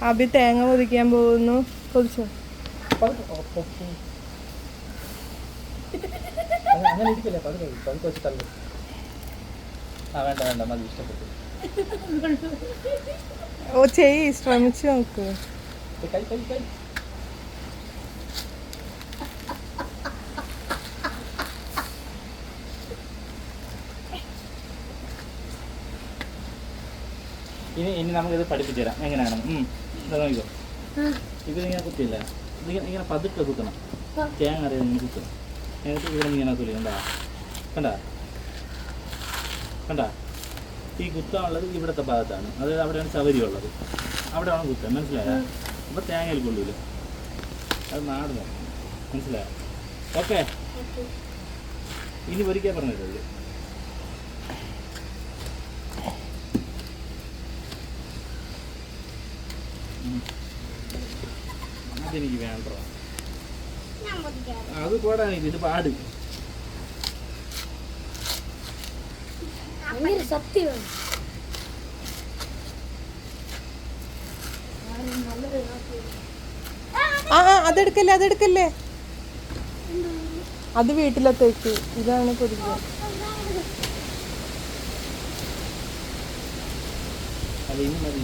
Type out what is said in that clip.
അബി തേങ്ങ പൊതിക്കാൻ പോകുന്നു. പൊതിച്ചോ? ഓ ശ്രമിച്ചു നോക്ക്. ഇനി നമുക്കിത് പഠിപ്പിച്ചു തരാം എങ്ങനെയാണ്. നോക്കിക്കോ, ഇതിങ്ങനെ കുത്തിയില്ല, ഇങ്ങനെ പതുക്കെ കുത്തണം. തേങ്ങ അറിയാൻ നിങ്ങൾ കുത്തണം. എന്നിട്ട് ഇവിടെ ഇങ്ങനെ തുള്ളി കണ്ടാ ഈ കുത്താനുള്ളത് ഇവിടുത്തെ ഭാഗത്താണ്. അതായത് അവിടെയാണ് ചവരി ഉള്ളത്, അവിടെ വേണം കുത്താൻ. മനസ്സിലായോ? അപ്പോൾ തേങ്ങയിൽ കൊള്ളൂല, അത് നാട് നോക്കണം. മനസ്സിലായോ? ഓക്കെ, ഇനി ഒരിക്കൽ പറഞ്ഞിട്ടുള്ളൂ. അതെനിക്ക് വേണ്ടോ, അത് പോടാനില്ല, ഇത് പാട്. സത്യം അതെടുക്കല്ലേ. അത് വീട്ടിലത്തേക്ക്. ഇതാണ് പൊതിക്കുക. അത് ഇനി മതി.